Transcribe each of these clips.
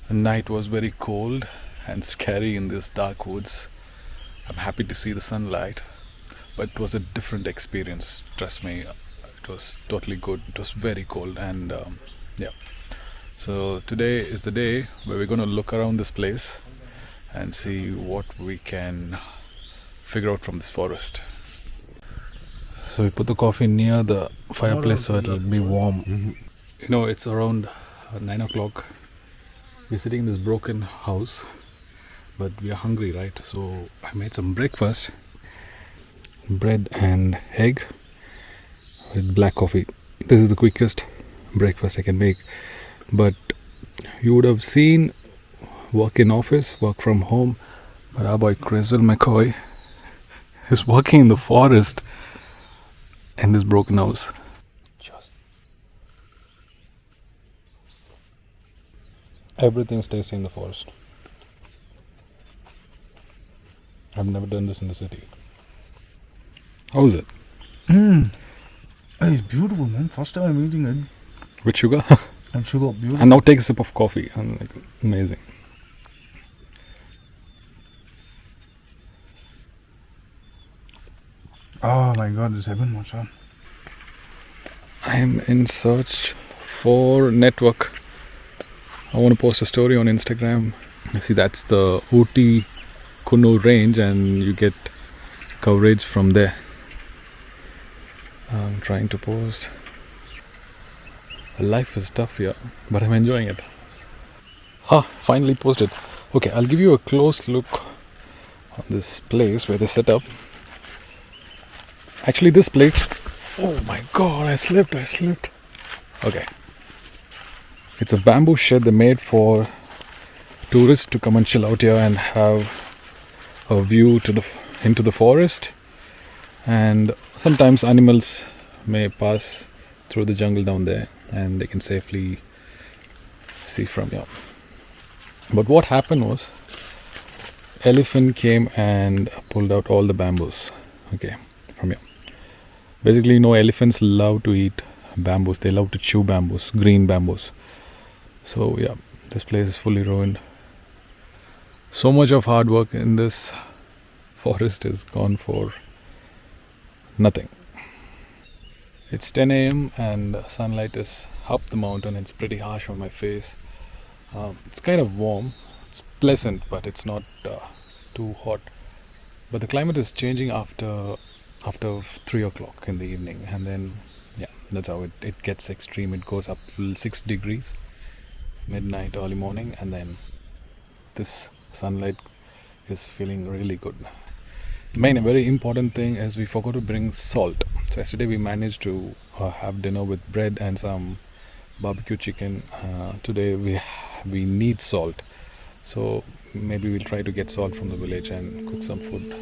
The night was very cold and scary in these dark woods. I'm happy to see the sunlight, but it was a different experience. Trust me, it was totally good. It was very cold, and yeah. So today is the day where we're going to look around this place and see what we can figure out from this forest. So we put the coffee near the fireplace so it'll be warm. You know, it's around 9 o'clock. We're sitting in this broken house, but we are hungry, right? So I made some breakfast. Bread and egg with black coffee. This is the quickest breakfast I can make. But you would have seen work in office, work from home. But our boy Crizzle McCoy is working in the forest in this broken house. Everything stays in the forest. I've never done this in the city. How is it? It's beautiful, man. First time I'm eating it. With sugar? And sugar, beautiful. And now take a sip of coffee. And like, amazing. Oh my god, this heaven, Macha. I'm in search for network. I want to post a story on Instagram. You see, that's the Ooty Kunnur range, and you get coverage from there. I'm trying to post. Life is tough here, but I'm enjoying it. Finally posted. Okay, I'll give you a close look on this place where they set up. Actually, this place, oh my god, I slipped. Okay, it's a bamboo shed they made for tourists to come and chill out here and have a view to into the forest. And sometimes animals may pass through the jungle down there, and they can safely see from here. But what happened was, elephant came and pulled out all the bamboos. Okay, from here. Basically, elephants love to eat bamboos. They love to chew bamboos, green bamboos. So yeah, this place is fully ruined. So much of hard work in this forest is gone for nothing. It's 10 a.m. and sunlight is up the mountain. It's pretty harsh on my face. It's kind of warm. It's pleasant, but it's not too hot. But the climate is changing after 3 o'clock in the evening, and then yeah, that's how it gets extreme. It goes up 6 degrees midnight, early morning, and then this sunlight is feeling really good. A very important thing is we forgot to bring salt. So yesterday we managed to have dinner with bread and some barbecue chicken. Today we need salt, so maybe we'll try to get salt from the village and cook some food.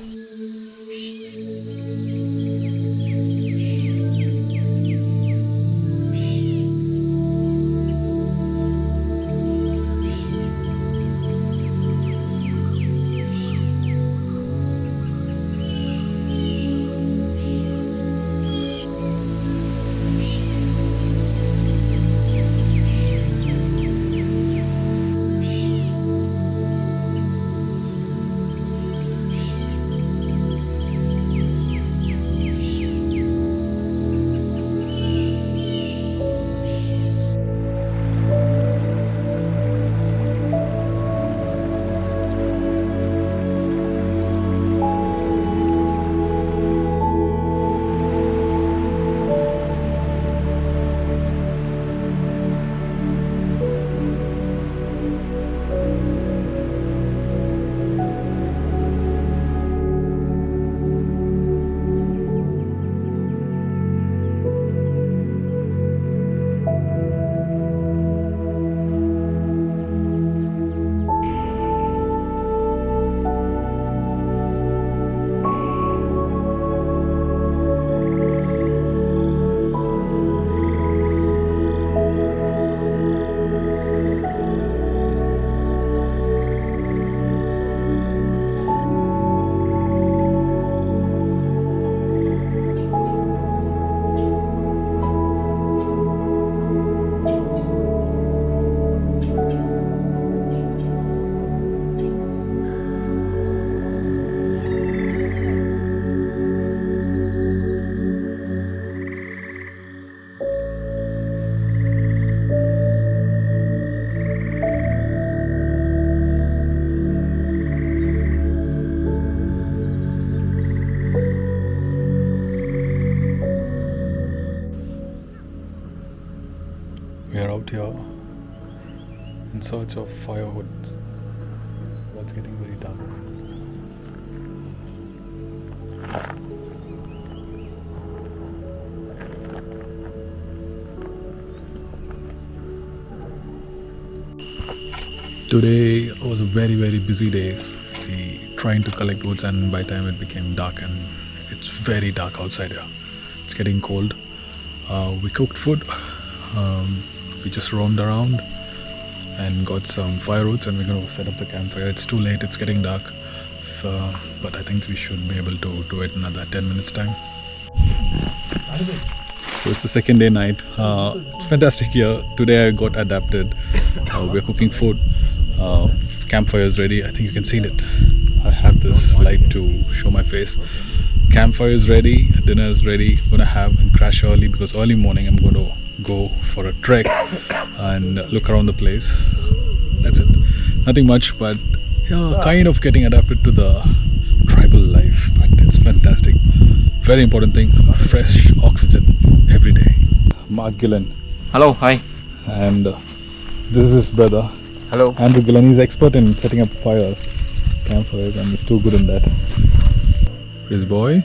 out here in search of firewood. But it's getting very dark. Today was a very busy day. We trying to collect woods, and by the time it became dark, and it's very dark outside here. It's getting cold. We cooked food. We just roamed around and got some firewoods, and we're going to set up the campfire. It's too late. It's getting dark. But I think we should be able to do it in another 10 minutes time. So it's the second day night. It's fantastic here. Today I got adapted. We're cooking food. Campfire is ready. I think you can see it. I have this light to show my face. Campfire is ready. Dinner is ready. I'm gonna have and crash early because early morning I'm going to go for a trek and look around the place. That's it. Nothing much, but yeah, kind of getting adapted to the tribal life. But it's fantastic. Very important thing: fresh oxygen every day. Mark Gillen. Hello, hi. And this is his brother. Hello. Andrew Gillen. He's expert in setting up fires, campfires, and he's too good in that. His boy.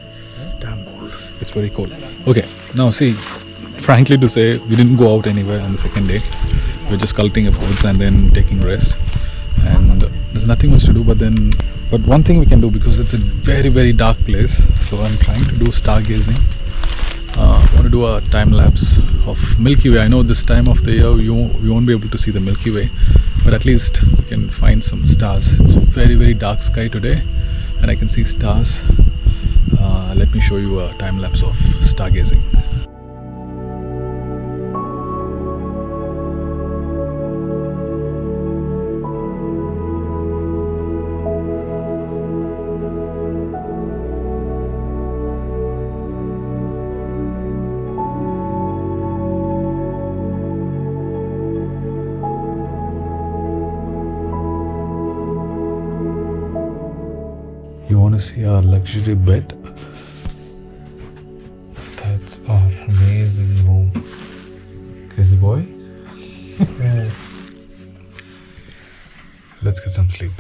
Damn cold. It's very cold. Okay, now see, frankly to say, we didn't go out anywhere on the second day. We're just culting up woods and then taking rest. And there's nothing much to do, but one thing we can do, because it's a very dark place. So I'm trying to do stargazing. I want to do a time lapse of Milky Way. I know this time of the year we won't be able to see the Milky Way, but at least we can find some stars. It's very dark sky today, and I can see stars. Let me show you a time lapse of stargazing. You want to see our luxury bed? That's our amazing room. Crazy boy? Let's get some sleep.